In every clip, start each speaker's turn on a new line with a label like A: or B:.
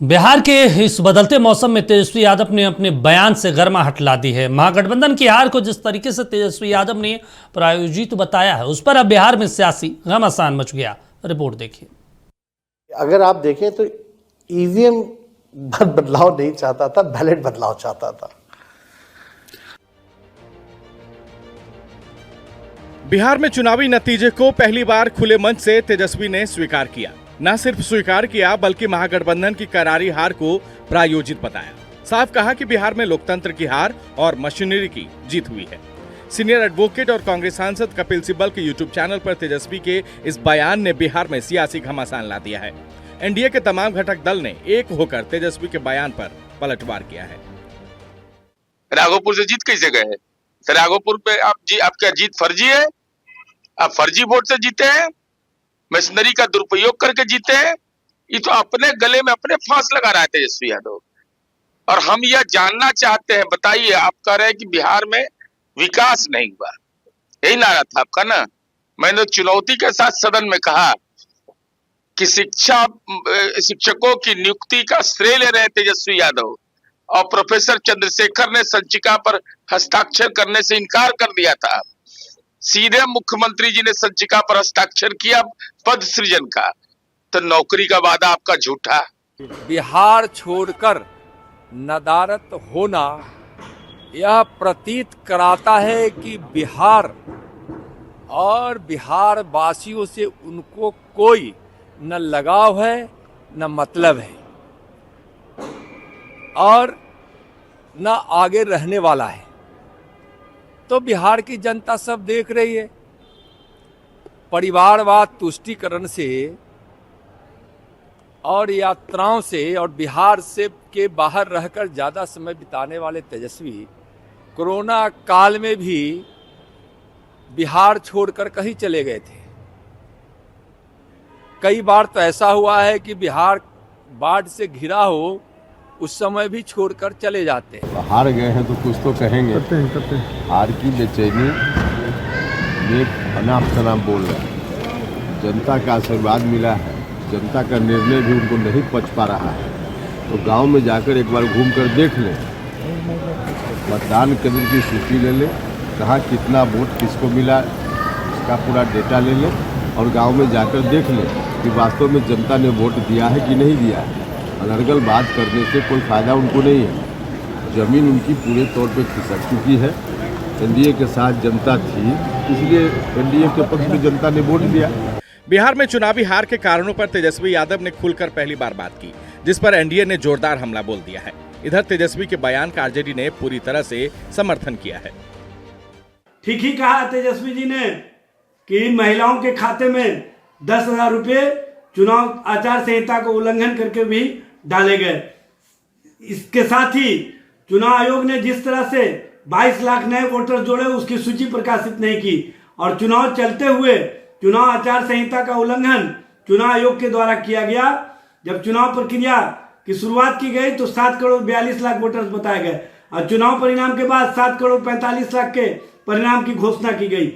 A: बिहार के इस बदलते मौसम में तेजस्वी यादव ने अपने बयान से गर्माहट ला दी है। महागठबंधन की हार को जिस तरीके से तेजस्वी यादव ने प्रायोजित बताया है, उस पर अब बिहार में सियासी घमासान मच गया। रिपोर्ट देखिए।
B: अगर आप देखें तो ईवीएम बदलाव नहीं चाहता था, बैलेट बदलाव चाहता था।
C: बिहार में चुनावी नतीजे को पहली बार खुले मंच से तेजस्वी ने स्वीकार किया। न सिर्फ स्वीकार किया बल्कि महागठबंधन की करारी हार को प्रायोजित बताया। साफ कहा कि बिहार में लोकतंत्र की हार और मशीनरी की जीत हुई है। सीनियर एडवोकेट और कांग्रेस सांसद कपिल सिब्बल के यूट्यूब चैनल पर तेजस्वी के इस बयान ने बिहार में सियासी घमासान ला दिया है। एनडीए के तमाम घटक दल ने एक होकर तेजस्वी के बयान पर पलटवार किया है।
D: राघोपुर से जीत कैसे गए? राघोपुर पे आपका जीत फर्जी है। आप फर्जी वोट से जीते हैं, मशीनरी का दुरुपयोग करके जीते हैं। ये तो अपने गले में अपने फांस लगा रहा है तेजस्वी यादव। और हम यह जानना चाहते हैं, बताइए, आप कह रहे हैं कि बिहार में विकास नहीं हुआ, यही नारा था आपका ना। मैंने चुनौती के साथ सदन में कहा कि शिक्षकों की नियुक्ति का श्रेय ले रहे हैं तेजस्वी यादव, और प्रोफेसर चंद्रशेखर ने संचिका पर हस्ताक्षर करने से इनकार कर दिया था। सीधे मुख्यमंत्री जी ने संचिका पर हस्ताक्षर किया पद सृजन का, तो नौकरी का वादा आपका झूठा।
E: बिहार छोड़कर नदारत होना यह प्रतीत कराता है कि बिहार और बिहार वासियों से उनको कोई न लगाव है न मतलब है और न आगे रहने वाला है। तो बिहार की जनता सब देख रही है। परिवारवाद तुष्टीकरण से और यात्राओं से और बिहार से के बाहर रहकर ज़्यादा समय बिताने वाले तेजस्वी कोरोना काल में भी बिहार छोड़कर कहीं चले गए थे। कई बार तो ऐसा हुआ है कि बिहार बाढ़ से घिरा हो, उस समय भी छोड़कर चले जाते हैं।
F: हार गए हैं तो कुछ तो कहेंगे। करते हैं। हार की बेचैनी में अनाप शनाप बोल रहे हैं। जनता का आशीर्वाद मिला है, जनता का निर्णय भी उनको नहीं पच पा रहा है, तो गांव में जाकर एक बार घूम कर देख लें, मतदान केंद्र की सूची ले लें, कहाँ कितना वोट किसको मिला, इसका पूरा डेटा ले लें और गांव में जाकर देख लें कि वास्तव में जनता ने वोट दिया है कि नहीं दिया है। अनर्गल बात करने से कोई फायदा उनको नहीं है। जमीन उनकी पूरे तौर पे खिसक चुकी है। एनडीए के साथ जनता थी, इसलिए एनडीए के पक्ष में जनता ने वोट दिया।
C: बिहार में चुनावी हार के कारणों पर तेजस्वी यादव ने खुलकर पहली बार बात की, जिस पर एनडीए ने जोरदार हमला बोल दिया है। इधर तेजस्वी के बयान का आरजेडी ने पूरी तरह से समर्थन किया है।
G: ठीक ही कहा तेजस्वी जी ने कि महिलाओं के खाते में 10,000 रुपये चुनाव आचार संहिता को उल्लंघन करके भी डाले गए। इसके साथ ही चुनाव आयोग ने जिस तरह से 22 लाख नए वोटर जोड़े, उसकी सूची प्रकाशित नहीं की, और चुनाव चलते हुए चुनाव आचार संहिता का उल्लंघन चुनाव आयोग के द्वारा किया गया। जब चुनाव प्रक्रिया की शुरुआत की गई तो 7 करोड़ 42 लाख वोटर्स बताए गए, और चुनाव परिणाम के बाद 7 करोड़ 45 लाख के परिणाम की घोषणा की गई।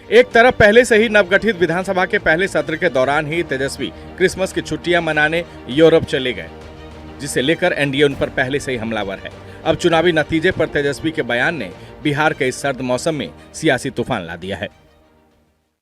C: एक तरफ पहले से ही नवगठित विधानसभा के पहले सत्र के दौरान ही तेजस्वी क्रिसमस की छुट्टियां मनाने यूरोप चले गए, जिसे लेकर एनडीए उन पर पहले से ही हमलावर है। अब चुनावी नतीजे पर तेजस्वी के बयान ने बिहार के इस सर्द मौसम में सियासी तूफान ला दिया है।